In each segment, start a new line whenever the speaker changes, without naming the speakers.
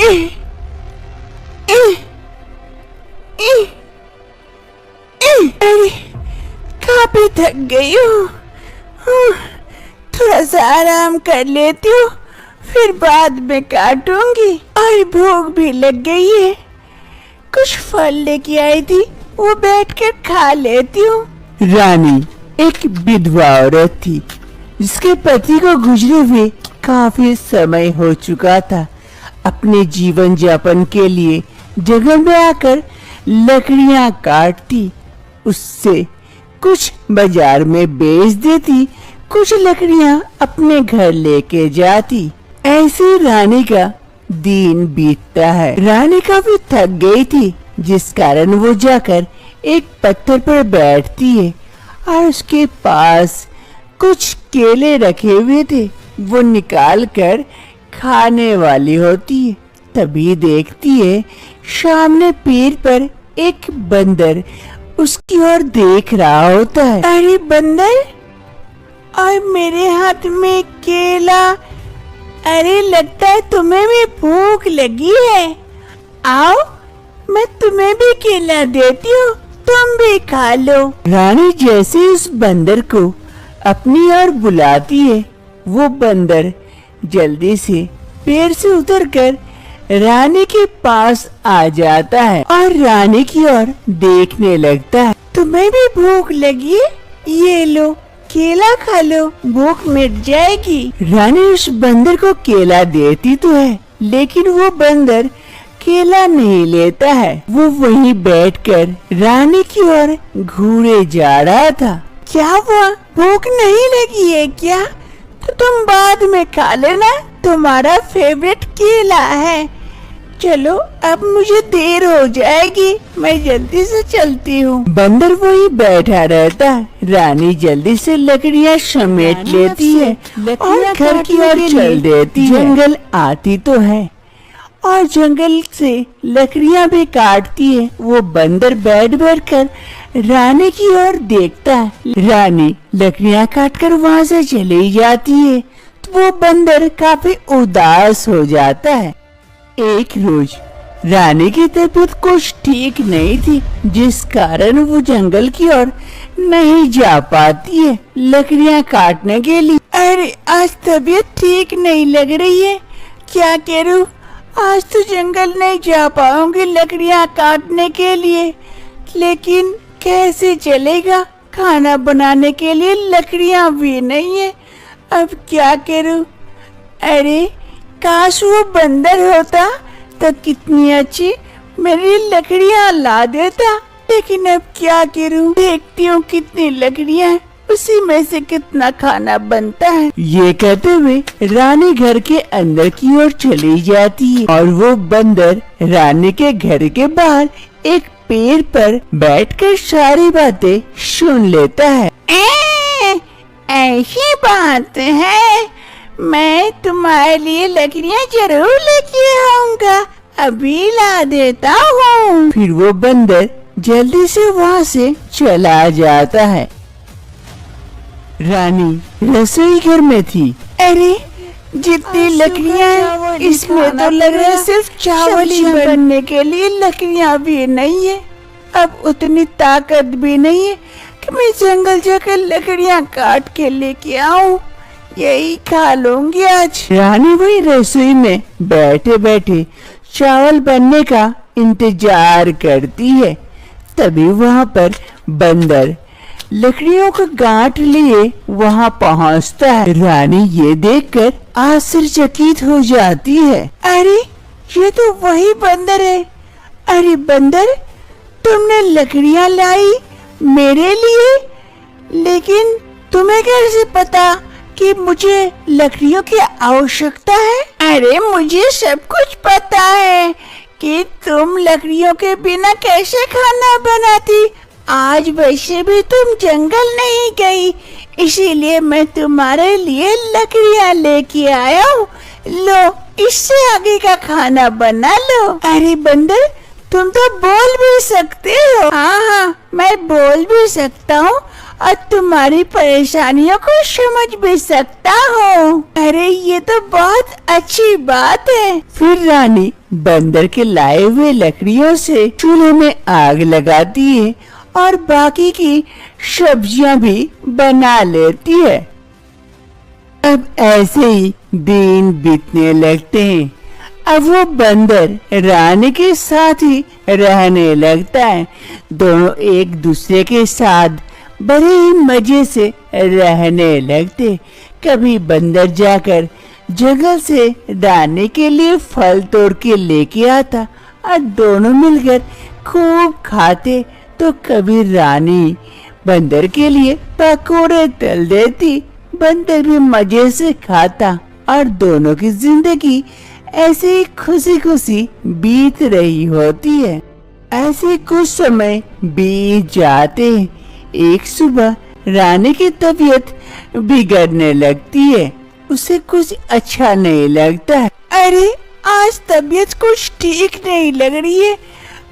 अरे काफी थक गई हूँ, थोड़ा सा आराम कर लेती हूँ, फिर बाद में काटूंगी। और भूख भी लग गई है, कुछ फल लेके आई थी, वो बैठकर खा लेती हूँ।
रानी एक विधवा औरत थी जिसके पति को गुजरे हुए काफी समय हो चुका था। अपने जीवन यापन के लिए जंगल में आकर लकड़ियां काटती, उससे कुछ बाजार में बेच देती, कुछ लकड़ियां अपने घर लेके जाती। ऐसे रानी का दिन बीतता है। रानी काफी थक गई थी, जिस कारण वो जाकर एक पत्थर पर बैठती है और उसके पास कुछ केले रखे हुए थे, वो निकाल कर खाने वाली होती है। तभी देखती है सामने पेड़ पर एक बंदर उसकी ओर देख रहा होता है।
अरे बंदर, और मेरे हाथ में केला, अरे लगता है तुम्हें भी भूख लगी है, आओ मैं तुम्हें भी केला देती हूँ, तुम भी खा लो।
रानी जैसे उस बंदर को अपनी ओर बुलाती है, वो बंदर जल्दी से पेड़ से उतरकर रानी के पास आ जाता है और रानी की ओर देखने लगता है।
तुम्हें भी भूख लगी है? ये लो केला खा लो, भूख मिट जाएगी।
रानी उस बंदर को केला देती तो है, लेकिन वो बंदर केला नहीं लेता है। वो वहीं बैठकर रानी की ओर घूरे जा रहा था।
क्या हुआ, भूख नहीं लगी है क्या? तो तुम बाद में खा लेना, तुम्हारा फेवरेट केला है। चलो अब मुझे देर हो जाएगी, मैं जल्दी से चलती हूँ।
बंदर वही बैठा रहता है। रानी जल्दी से लकड़ियाँ समेट लेती है और घर की ओर चल देती है। जंगल आती तो है और जंगल से लकड़ियाँ भी काटती है। वो बंदर बैठ कर रानी की ओर देखता है। रानी लकड़ियाँ काटकर वहाँ से चली जाती है तो वो बंदर काफी उदास हो जाता है। एक रोज रानी की तबीयत कुछ ठीक नहीं थी, जिस कारण वो जंगल की ओर नहीं जा पाती है लकड़ियाँ काटने के लिए।
अरे आज तबीयत ठीक नहीं लग रही है, क्या करूँ? आज तो जंगल नहीं जा पाऊंगी लकड़ियाँ काटने के लिए, लेकिन कैसे चलेगा? खाना बनाने के लिए लकड़ियाँ भी नहीं है, अब क्या करूँ? अरे काश वो बंदर होता तो कितनी अच्छी मेरी लकड़ियाँ ला देता, लेकिन अब क्या करूँ? देखती हूँ कितनी लकड़ियाँ, उसी में से कितना खाना बनता है।
ये कहते हुए रानी घर के अंदर की ओर चली जाती है और वो बंदर रानी के घर के बाहर एक पेड़ पर बैठकर सारी बातें सुन लेता है।
ऐसी बात है, मैं तुम्हारे लिए लकड़ियाँ जरूर लेके आऊंगा, अभी ला देता हूँ।
फिर वो बंदर जल्दी से वहाँ से चला जाता है। रानी रसोई घर में थी।
अरे जितनी लकड़ियाँ हैं, इसमें तो लग रहा है सिर्फ चावल ही बनने के लिए लकड़ियाँ भी नहीं है। अब उतनी ताकत भी नहीं है कि मैं जंगल जाकर लकड़ियाँ काट के लेके आऊँ, यही खा लूंगी आज।
रानी वही रसोई में बैठे बैठे चावल बनने का इंतजार करती है। तभी वहाँ पर बंदर लकड़ियों का गांठ लिए वहाँ पहुँचता है। रानी ये देखकर आश्चर्यचकित हो जाती है।
अरे ये तो वही बंदर है। अरे बंदर, तुमने लकड़ियाँ लाई मेरे लिए, लेकिन तुम्हें कैसे पता कि मुझे लकड़ियों की आवश्यकता है? अरे मुझे सब कुछ पता है कि तुम लकड़ियों के बिना कैसे खाना बनाती। आज वैसे भी तुम जंगल नहीं गई, इसीलिए मैं तुम्हारे लिए लकड़ियाँ लेके आया हूँ। लो, इससे आगे का खाना बना लो। अरे बंदर, तुम तो बोल भी सकते हो। हाँ हाँ, मैं बोल भी सकता हूँ और तुम्हारी परेशानियों को समझ भी सकता हूँ। अरे ये तो बहुत अच्छी बात है।
फिर रानी बंदर के लाए हुए लकड़ियों से चूल्हे में आग लगाती है और बाकी की सब्जियां भी बना लेती है। अब ऐसे ही दिन बीतने लगते हैं। अब वो बंदर रानी के साथ ही रहने लगता है। दोनों एक दूसरे के साथ बड़े ही मजे से रहने लगते। कभी बंदर जाकर जंगल से रानी के लिए फल तोड़ के लेके आता और दोनों मिलकर खूब खाते। तो कभी रानी बंदर के लिए पकोड़े तल देती, बंदर भी मजे से खाता और दोनों की जिंदगी ऐसे ही खुशी खुशी बीत रही होती है। ऐसे कुछ समय बीत जाते। एक सुबह रानी की तबीयत बिगड़ने लगती है। उसे कुछ अच्छा नहीं लगता है।
अरे आज तबीयत कुछ ठीक नहीं लग रही है,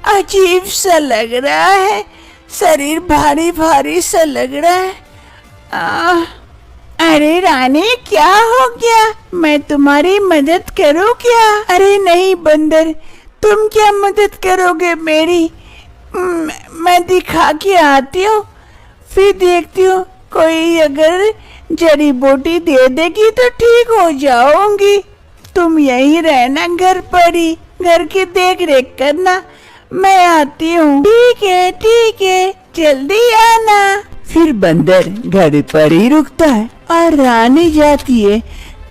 अजीब सा लग रहा है, शरीर भारी भारी सा लग रहा है। अरे रानी क्या हो गया, मैं तुम्हारी मदद करूँ क्या? अरे नहीं बंदर, तुम क्या मदद करोगे मेरी? मैं दिखा के आती हूँ, फिर देखती हूँ कोई अगर जड़ी बूटी दे देगी तो ठीक हो जाऊंगी। तुम यहीं रहना घर पर ही, घर की देख रेख करना, मैं आती हूँ। ठीक है जल्दी आना।
फिर बंदर घर पर ही रुकता है और रानी जाती है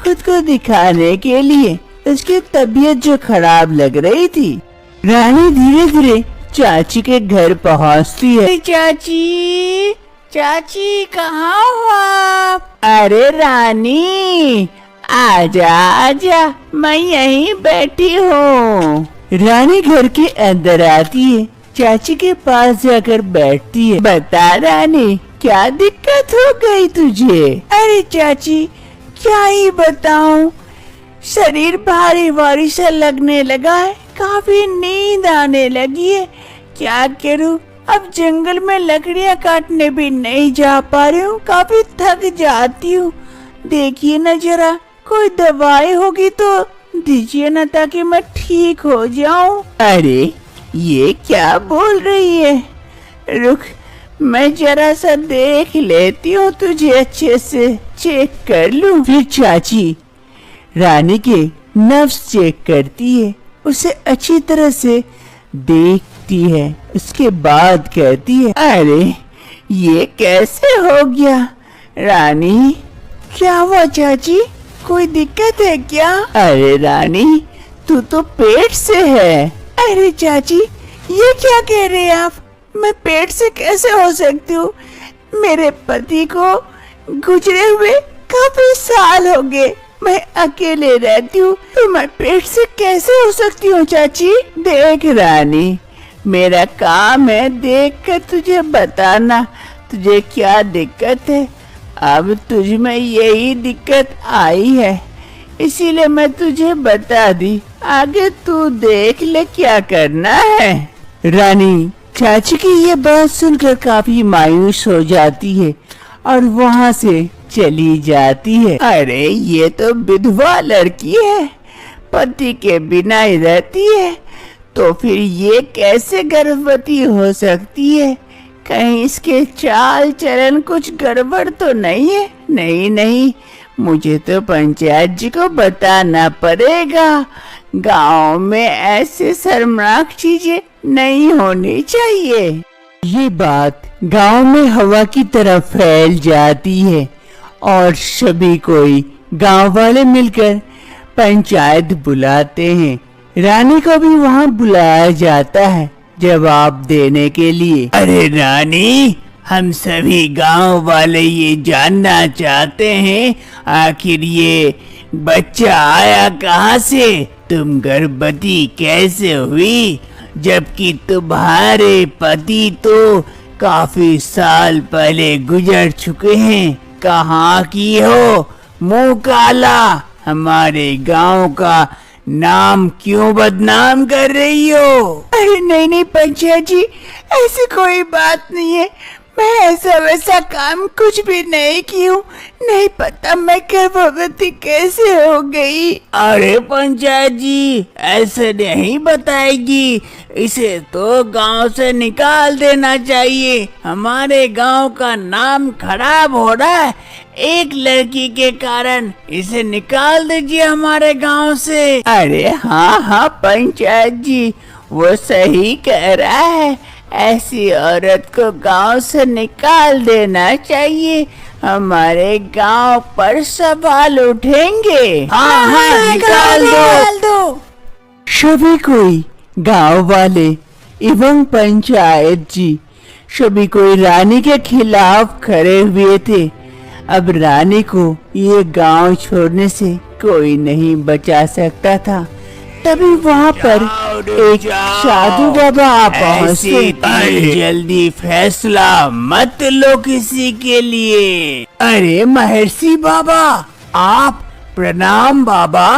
खुद को दिखाने के लिए। उसकी तबीयत जो खराब लग रही थी। रानी धीरे धीरे चाची के घर पहुंचती है।
चाची, चाची कहाँ हो आप?
अरे रानी आजा आजा, मैं यहीं बैठी हूँ। रानी घर के अंदर आती है, चाची के पास जाकर बैठती है। बता रानी क्या दिक्कत हो गई तुझे?
अरे चाची क्या ही बताऊं, शरीर भारी भारी सा लगने लगा है, काफी नींद आने लगी है। क्या करूं, अब जंगल में लकड़ियां काटने भी नहीं जा पा रही हूँ, काफी थक जाती हूँ। देखिए न जरा, कोई दवाई होगी तो दीजिए ना ताकि मैं ठीक हो जाऊं।
अरे ये क्या बोल रही है? रुक, मैं जरा सा देख लेती हूँ, तुझे अच्छे से चेक कर लूं। फिर चाची रानी के नब्ज चेक करती है, उसे अच्छी तरह से देखती है। उसके बाद कहती है, अरे ये कैसे हो गया रानी?
क्या हुआ चाची, कोई दिक्कत है क्या?
अरे रानी तू तो पेट से है।
अरे चाची ये क्या कह रहे हैं आप, मैं पेट से कैसे हो सकती हूँ? मेरे पति को गुजरे हुए काफी साल हो गए, मैं अकेले रहती हूँ, तो मैं पेट से कैसे हो सकती हूँ चाची?
देख रानी, मेरा काम है देख कर तुझे बताना तुझे क्या दिक्कत है। अब तुझ में यही दिक्कत आई है, इसीलिए मैं तुझे बता दी, आगे तू देख ले क्या करना है। रानी चाची की ये बात सुनकर काफी मायूस हो जाती है और वहाँ से चली जाती है। अरे ये तो विधवा लड़की है, पति के बिना ही रहती है, तो फिर ये कैसे गर्भवती हो सकती है? कहीं इसके चाल चलन कुछ गड़बड़ तो नहीं है? नहीं, मुझे तो पंचायत जी को बताना पड़ेगा। गांव में ऐसे शर्मनाक चीजें नहीं होनी चाहिए। ये बात गांव में हवा की तरह फैल जाती है और सभी कोई गांव वाले मिलकर पंचायत बुलाते हैं। रानी को भी वहां बुलाया जाता है जवाब देने के लिए। अरे रानी, हम सभी गांव वाले ये जानना चाहते हैं आखिर ये बच्चा आया कहाँ से? तुम गर्भवती कैसे हुई, जबकि तुम्हारे पति तो काफी साल पहले गुजर चुके हैं? कहाँ की हो, मुंह काला, हमारे गांव का नाम क्यों बदनाम कर रही हो?
अरे नहीं पंचायत जी, ऐसी कोई बात नहीं है, मैं ऐसा वैसा काम कुछ भी नहीं की हूँ। नहीं पता मैं गर्भवती कैसे हो गई।
अरे पंचायत जी, ऐसे नहीं बताएगी, इसे तो गांव से निकाल देना चाहिए। हमारे गांव का नाम खराब हो रहा है एक लड़की के कारण। इसे निकाल दीजिए हमारे गांव से। अरे हाँ हाँ पंचायत जी, वो सही कह रहा है, ऐसी औरत को गांव से निकाल देना चाहिए। हमारे गांव पर सवाल उठेंगे। हाँ हाँ निकाल दो। सभी कोई गांव वाले एवं पंचायत जी सभी कोई रानी के खिलाफ खड़े हुए थे। अब रानी को ये गांव छोड़ने से कोई नहीं बचा सकता था। तभी वहाँ पर एक साधु बाबा पहुँचते। जल्दी फैसला मत लो किसी के लिए। अरे महर्षि बाबा, आप प्रणाम बाबा,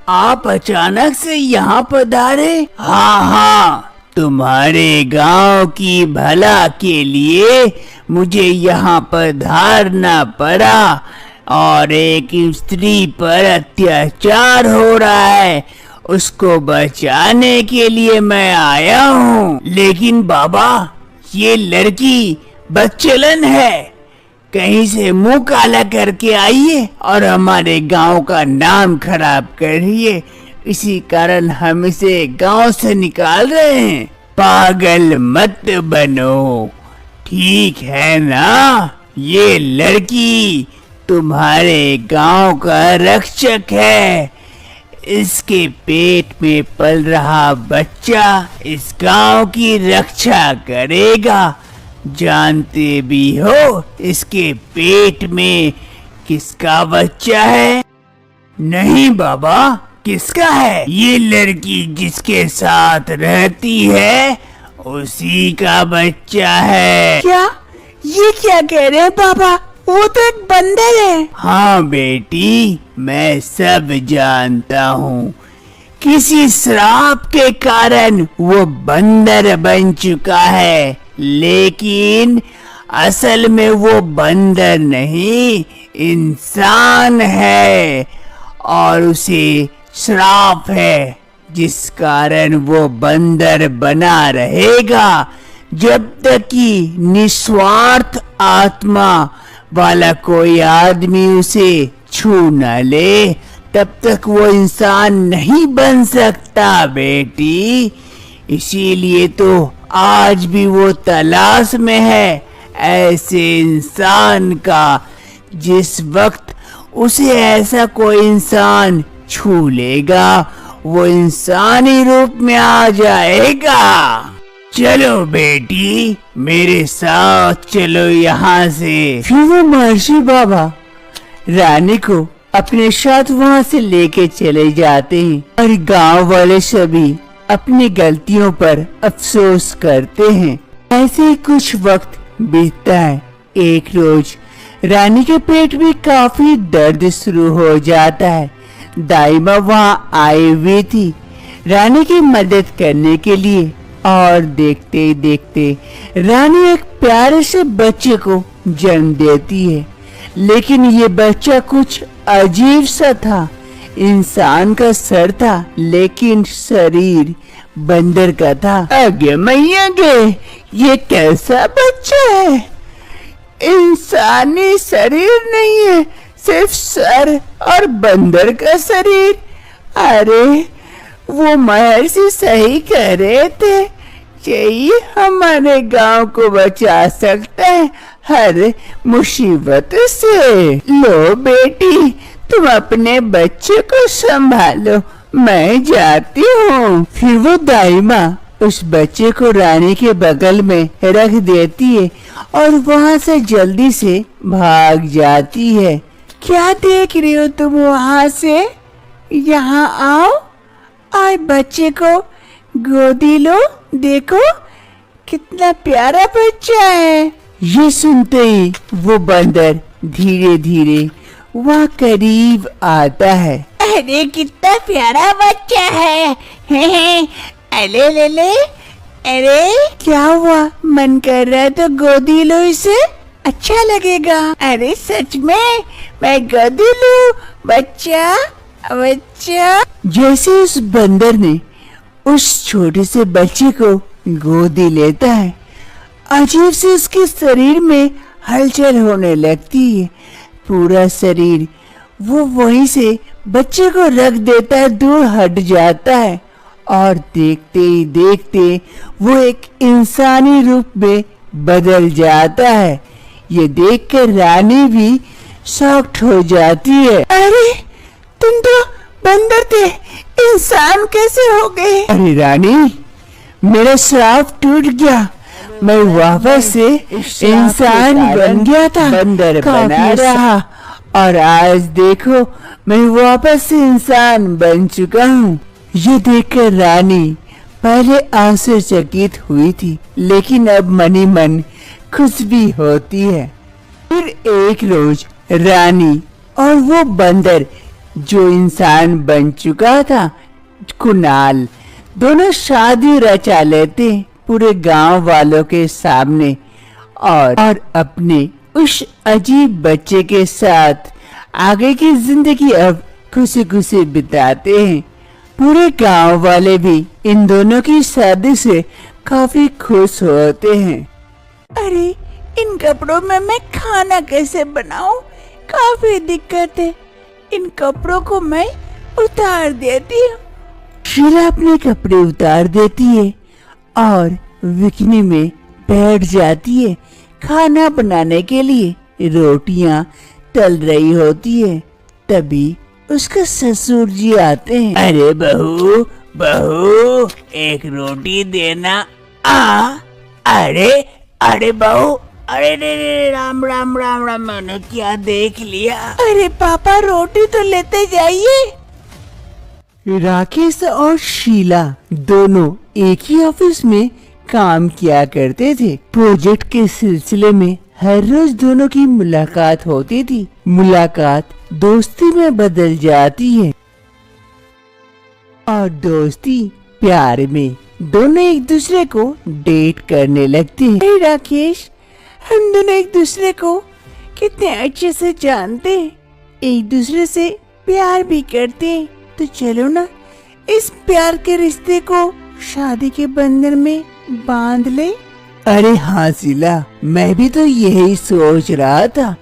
आप अचानक से यहाँ पधारे। हाँ हाँ, तुम्हारे गांव की भला के लिए मुझे यहाँ पधारना पड़ा और एक स्त्री पर अत्याचार हो रहा है, उसको बचाने के लिए मैं आया हूँ। लेकिन बाबा, ये लड़की बदचलन है, कहीं से मुंह काला करके आई है और हमारे गांव का नाम खराब कर रही है। इसी कारण हम इसे गांव से निकाल रहे हैं। पागल मत बनो, ठीक है ना? ये लड़की तुम्हारे गांव का रक्षक है। इसके पेट में पल रहा बच्चा इस गांव की रक्षा करेगा। जानते भी हो इसके पेट में किसका बच्चा है? नहीं बाबा, किसका है? ये लड़की जिसके साथ रहती है उसी का बच्चा है।
क्या? ये क्या कह रहे हैं बाबा? वो तो एक बंदर है।
हाँ बेटी, मैं सब जानता हूँ। किसी श्राप के कारण वो बंदर बन चुका है, लेकिन असल में वो बंदर नहीं, इंसान है और उसे श्राप है जिस कारण वो बंदर बना रहेगा। जब तक कि निस्वार्थ आत्मा वाला कोई आदमी उसे छू न ले, तब तक वो इंसान नहीं बन सकता बेटी। इसीलिए तो आज भी वो तलाश में है ऐसे इंसान का। जिस वक्त उसे ऐसा कोई इंसान छू लेगा, वो इंसानी रूप में आ जाएगा। चलो बेटी, मेरे साथ चलो यहाँ से। फिर वो महर्षि बाबा रानी को अपने साथ वहाँ से लेके चले जाते हैं और गांव वाले सभी अपनी गलतियों पर अफसोस करते हैं। ऐसे ही कुछ वक्त बीतता है। एक रोज रानी के पेट में काफी दर्द शुरू हो जाता है। दाइमा वहाँ आई हुई थी रानी की मदद करने के लिए और देखते ही देखते रानी एक प्यारे से बच्चे को जन्म देती है। लेकिन ये बच्चा कुछ अजीब सा था। इंसान का सर था लेकिन शरीर बंदर का था। आगे मैया गे, ये कैसा बच्चा है? इंसानी शरीर नहीं है, सिर्फ सर और बंदर का शरीर। अरे वो महर्षि सही कह रहे थे, यही हमारे गांव को बचा सकता है हर मुसीबत से। लो बेटी, तुम अपने बच्चे को संभालो, मैं जाती हूँ। फिर वो दाइमा उस बच्चे को रानी के बगल में रख देती है और वहाँ से जल्दी से भाग जाती है।
क्या देख रही हो तुम वहाँ से? यहाँ आओ और बच्चे को गोदी लो। देखो कितना प्यारा बच्चा है।
ये सुनते ही वो बंदर धीरे धीरे वहाँ करीब आता है।
अरे कितना प्यारा बच्चा है। अले ले ले, अरे क्या हुआ, मन कर रहा है तो गोदी लो इसे, अच्छा लगेगा। अरे सच में मैं गोदी लूं, बच्चा बच्चा।
जैसे उस बंदर ने उस छोटे से बच्चे को गोदी लेता है, अजीब से उसके शरीर में हलचल होने लगती है। पूरा शरीर वो वहीं से बच्चे को रख देता है, दूर हट जाता है और देखते ही देखते वो एक इंसानी रूप में बदल जाता है। ये देखकर रानी भी शॉक्ड हो जाती है।
अरे तुम तो बंदर थे, इंसान कैसे हो गए?
अरे रानी, मेरा श्राप टूट गया, मैं वापस से इंसान बन गया था, बंदर बना रहा और आज देखो मैं वापस से इंसान बन चुका हूँ। ये देखकर रानी पहले आश्चर्यचकित हुई थी, लेकिन अब मनी मन खुश भी होती है। फिर एक रोज रानी और वो बंदर जो इंसान बन चुका था, कुणाल, दोनों शादी रचा लेते पूरे गांव वालों के सामने और अपने उस अजीब बच्चे के साथ आगे की जिंदगी अब खुशी खुशी बिताते हैं। पूरे गांव वाले भी इन दोनों की शादी से काफी खुश होते हैं।
अरे इन कपड़ों में मैं खाना कैसे बनाऊं, काफी दिक्कत है। इन कपड़ों को मैं उतार देती हूँ।
शीला अपने कपड़े उतार देती है और विकनी में बैठ जाती है। खाना बनाने के लिए रोटियां तल रही होती है। तभी उसके ससुर जी आते हैं।
अरे बहू बहू, एक रोटी देना। अरे अरे बहू, अरे रे रे, राम राम राम राम, मैंने क्या देख लिया।
अरे पापा रोटी तो लेते जाइए।
राकेश और शीला दोनों एक ही ऑफिस में काम किया करते थे। प्रोजेक्ट के सिलसिले में हर रोज दोनों की मुलाकात होती थी। मुलाकात दोस्ती में बदल जाती है और दोस्ती प्यार में। दोनों एक दूसरे को डेट करने लगते हैं।
अरे राकेश, हम दोनों एक दूसरे को कितने अच्छे से जानते हैं, एक दूसरे से प्यार भी करते हैं। तो चलो ना, इस प्यार के रिश्ते को शादी के बंधन में बांध ले।
अरे हाँ शीला, मैं भी तो यही सोच रहा था।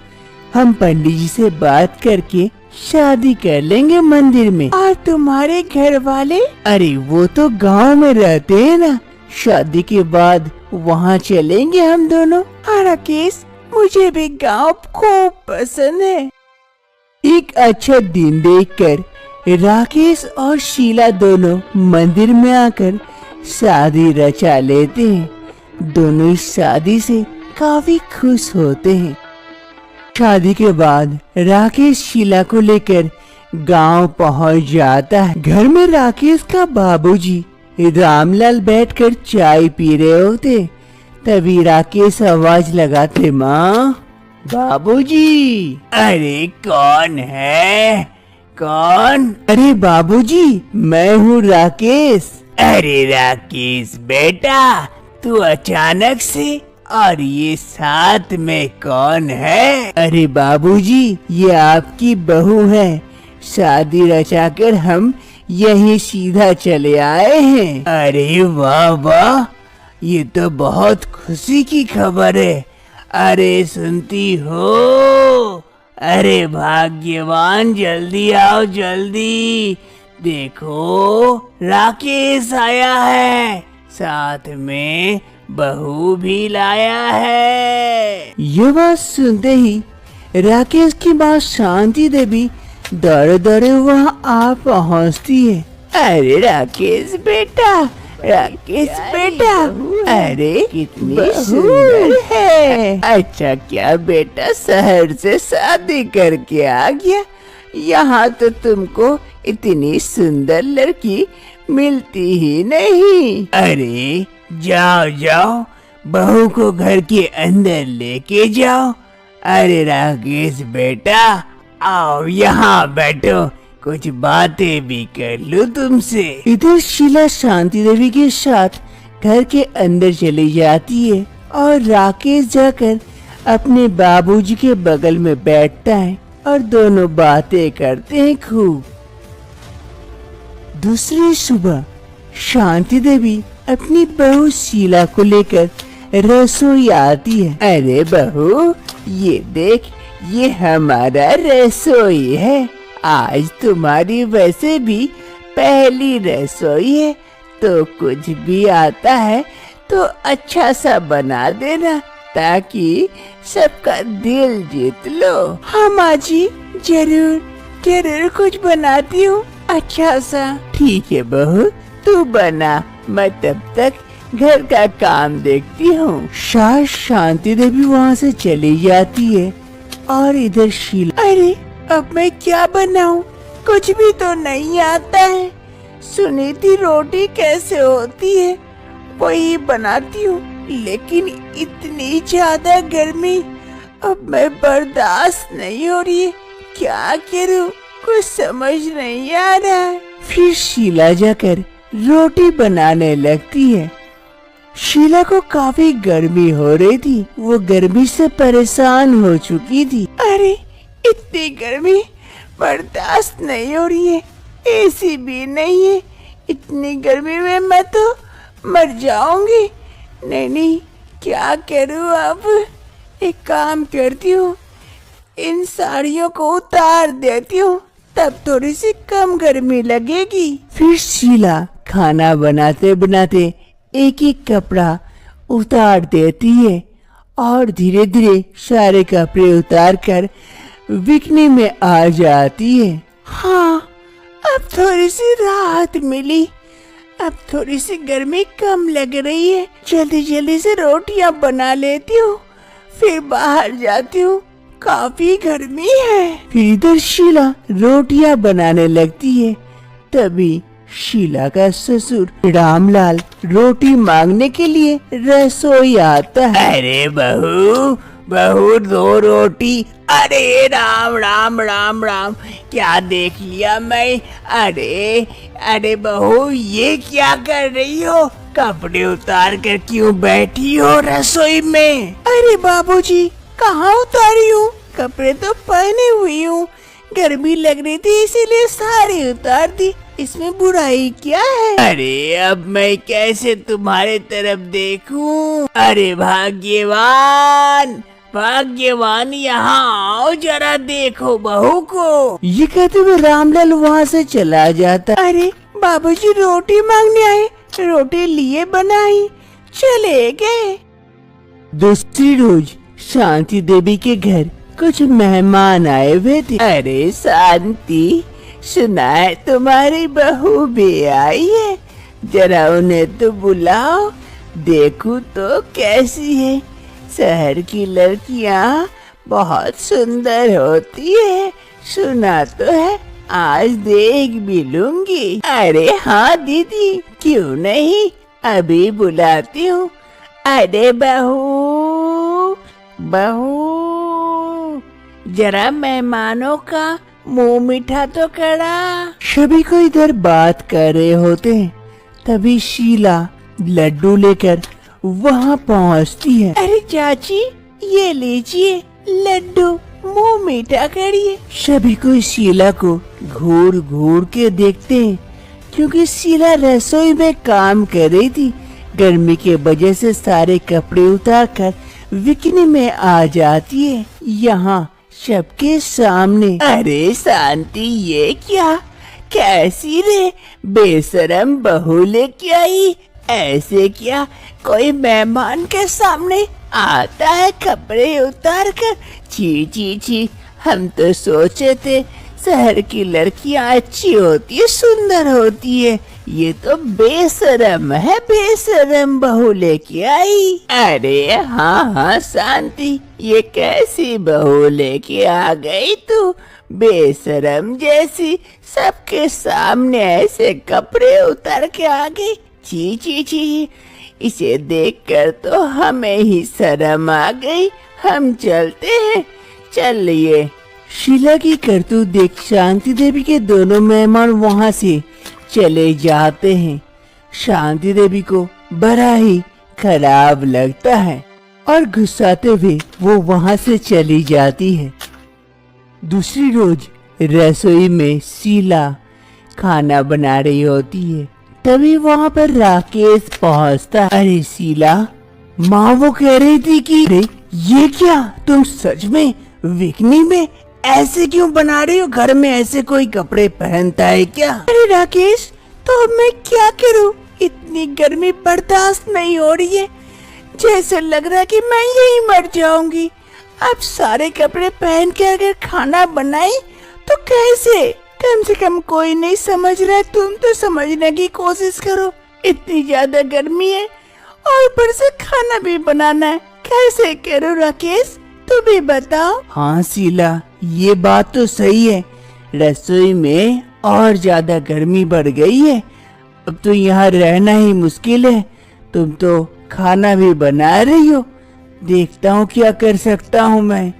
हम पंडित जी से बात करके शादी कर लेंगे मंदिर में।
और तुम्हारे घर वाले?
अरे वो तो गांव में रहते हैं ना, शादी के बाद वहाँ चलेंगे हम दोनों।
हाँ राकेश, मुझे भी गांव खूब पसंद है।
एक अच्छा दिन देखकर राकेश और शीला दोनों मंदिर में आकर शादी रचा लेते हैं। दोनों इस शादी से काफी खुश होते हैं। शादी के बाद राकेश शीला को लेकर गांव पहुंच जाता है। घर में राकेश का बाबूजी रामलाल बैठकर चाय पी रहे होते। तभी राकेश आवाज लगाते, माँ, बाबूजी।
अरे कौन है, कौन?
अरे बाबूजी, मैं हूँ राकेश।
अरे राकेश बेटा, तू अचानक से, और ये साथ में कौन है?
अरे बाबूजी, ये आपकी बहू है। शादी रचाकर हम यहीं सीधा चले आए हैं।
अरे वाह वाह, ये तो बहुत खुशी की खबर है। अरे सुनती हो? अरे भाग्यवान, जल्दी आओ जल्दी। देखो राकेश आया है, साथ में बहू भी लाया है।
ये बात सुनते ही राकेश की माँ शांति देवी दौड़े दौड़े वहाँ आ पहुँचती है।
अरे राकेश बेटा, राकेश बेटा, अरे कितनी सुंदर है।
अच्छा क्या बेटा, शहर से शादी करके आ गया? यहाँ तो तुमको इतनी सुंदर लड़की मिलती ही नहीं।
अरे जाओ जाओ, बहू को घर के अंदर लेके जाओ। अरे राकेश बेटा, आओ यहाँ बैठो, कुछ बातें भी कर लूं तुमसे।
इधर शीला शांति देवी के साथ घर के अंदर चली जाती है और राकेश जाकर अपने बाबूजी के बगल में बैठता है और दोनों बातें करते हैं खूब। दूसरी सुबह शांति देवी अपनी बहू शीला को लेकर रसोई आती है। अरे बहू, ये देख, ये हमारा रसोई है। आज तुम्हारी वैसे भी पहली रसोई है, तो कुछ भी आता है तो अच्छा सा बना देना, ताकि सबका दिल जीत लो।
हाँ माँ जी, जरूर जरूर कुछ बनाती हूँ अच्छा सा।
ठीक है बहू, तू बना, मैं तब तक घर का काम देखती हूँ। सास शांति देवी वहाँ से चली जाती है और इधर शीला।
अरे अब मैं क्या बनाऊं, कुछ भी तो नहीं आता है। सुनी थी रोटी कैसे होती है, वही बनाती हूँ, लेकिन इतनी ज्यादा गर्मी अब मैं बर्दाश्त नहीं हो रही है। क्या करूँ, कुछ समझ नहीं आ रहा है।
फिर शीला जाकर रोटी बनाने लगती है। शीला को काफी गर्मी हो रही थी, वो गर्मी से परेशान हो चुकी थी।
अरे इतनी गर्मी बर्दाश्त नहीं हो रही है, एसी भी नहीं है। इतनी गर्मी में मैं तो मर जाऊंगी। नहीं नहीं, क्या करूँ अब। एक काम करती हूँ, इन साड़ियों को उतार देती हूँ, तब थोड़ी सी कम गर्मी लगेगी।
फिर शीला खाना बनाते बनाते एक एक कपड़ा उतार देती है और धीरे धीरे सारे कपड़े उतार कर बिकने में आ जाती है।
हाँ, अब थोड़ी सी राहत मिली, अब थोड़ी सी गर्मी कम लग रही है। जल्दी जल्दी से रोटियां बना लेती हूँ, फिर बाहर जाती हूँ, काफी गर्मी है।
फिर इधर शीला रोटियां बनाने लगती है। तभी शीला का ससुर रामलाल रोटी मांगने के लिए रसोई आता है।
अरे बहू, बहू दो रोटी। अरे राम राम राम राम, क्या देख लिया मैं। अरे अरे बहू, ये क्या कर रही हो, कपड़े उतार कर क्यों बैठी हो रसोई में।
अरे बाबूजी, कहाँ उतारी हूँ, कपड़े तो पहने हुई हूँ। गर्मी लग रही थी इसीलिए सारे उतार दी, इसमें बुराई क्या है।
अरे अब मैं कैसे तुम्हारे तरफ देखूं। अरे भाग्यवान, भाग्यवान, यहाँ आओ, जरा देखो बहू को।
ये कहते हुए रामलाल वहाँ से चला जाता।
अरे बाबूजी रोटी मांगने आए, रोटी लिए बनाई, चले गए।
दूसरी रोज शांति देवी के घर कुछ मेहमान आए हुए थे। अरे शांति, सुना है तुम्हारी बहू भी आई है, जरा उन्हें तो बुलाओ, देखूं तो कैसी है। शहर की लड़कियां बहुत सुंदर होती है, सुना तो है, आज देख भी लूंगी। अरे हाँ दीदी, क्यों नहीं, अभी बुलाती हूँ। अरे बहू, बहू, जरा मेहमानों का मुंह मीठा तो करा। सभी को इधर बात कर रहे होते हैं, तभी शीला लड्डू लेकर वहाँ पहुँचती है।
अरे चाची, ये लीजिए लड्डू, मुंह मीठा करिए।
सभी को शीला को घूर घूर के देखते हैं, क्योंकि शीला रसोई में काम कर रही थी। गर्मी के वजह से सारे कपड़े उतार कर बिकने में आ जाती है यहाँ सबके सामने। अरे शांति, ये क्या, कैसी रे बेशरम बहू लेके आई। ऐसे क्या कोई मेहमान के सामने आता है कपड़े उतार कर। छी छी छी, हम तो सोचे थे शहर की लड़कियां अच्छी होती है, सुंदर होती है, ये तो बेशरम है, बेशरम बहू लेके आई। अरे हाँ हाँ शांति, ये कैसी बहू लेके आ गई तू, बेशरम जैसी, सबके सामने ऐसे कपड़े उतार के आ गई। छी छी छी, इसे देखकर तो हमें ही शर्म आ गई। हम चलते हैं, चलिए। शीला की करतूत देख शांति देवी के दोनों मेहमान वहाँ से चले जाते हैं। शांति देवी को बड़ा ही खराब लगता है और गुस्साते हुए वो वहाँ से चली जाती है। दूसरी रोज रसोई में शीला खाना बना रही होती है। तभी वहाँ पर राकेश पहुँचता। अरे शीला, माँ वो कह रही थी कि अरे ये क्या, तुम सच में विकनी में ऐसे क्यों बना रही हो? घर में ऐसे कोई कपड़े पहनता है क्या?
अरे राकेश, तो मैं क्या करूं? इतनी गर्मी बर्दाश्त नहीं हो रही है, जैसे लग रहा है कि मैं यही मर जाऊंगी। अब सारे कपड़े पहन के अगर खाना बनाए तो कैसे? कम से कम कोई नहीं समझ रहा है, तुम तो समझने की कोशिश करो। इतनी ज्यादा गर्मी है और ऊपर से खाना भी बनाना है, कैसे करूं राकेश? तू भी बताओ।
हाँ शीला, ये बात तो सही है। रसोई में और ज्यादा गर्मी बढ़ गई है। अब तो यहाँ रहना ही मुश्किल है। तुम तो खाना भी बना रही हो, देखता हूँ क्या कर सकता हूँ मैं।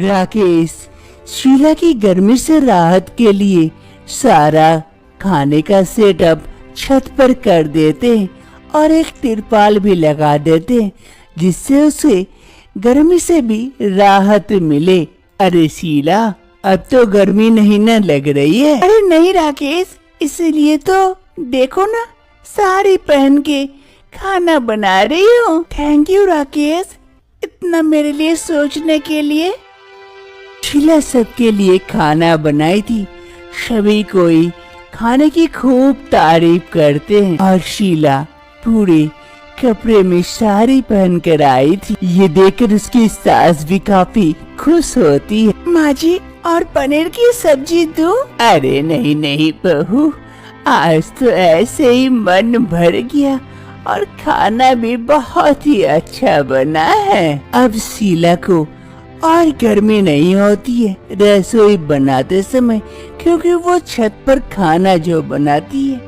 राकेश शीला की गर्मी से राहत के लिए सारा खाने का सेटअप छत पर कर देते और एक तिरपाल भी लगा देते, जिससे उसे गर्मी से भी राहत मिले। अरे शीला, अब तो गर्मी नहीं न लग रही है?
अरे नहीं राकेश, इसीलिए तो देखो ना, साड़ी पहन के खाना बना रही हूँ। थैंक यू राकेश, इतना मेरे लिए सोचने के लिए।
शीला सबके लिए खाना बनाई थी। सभी कोई खाने की खूब तारीफ करते हैं और शीला पूरे कपड़े में साड़ी पहन कर आई थी। ये देखकर उसकी सास भी काफी खुश होती है।
माँ जी, और पनीर की सब्जी दूं?
अरे नहीं नहीं बहू, आज तो ऐसे ही मन भर गया और खाना भी बहुत ही अच्छा बना है। अब शीला को और गर्मी नहीं होती है रसोई बनाते समय, क्योंकि वो छत पर खाना जो बनाती है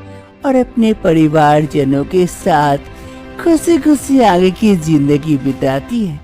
और अपने परिवारजनों के साथ खुशी खुशी आगे की जिंदगी बिताती है।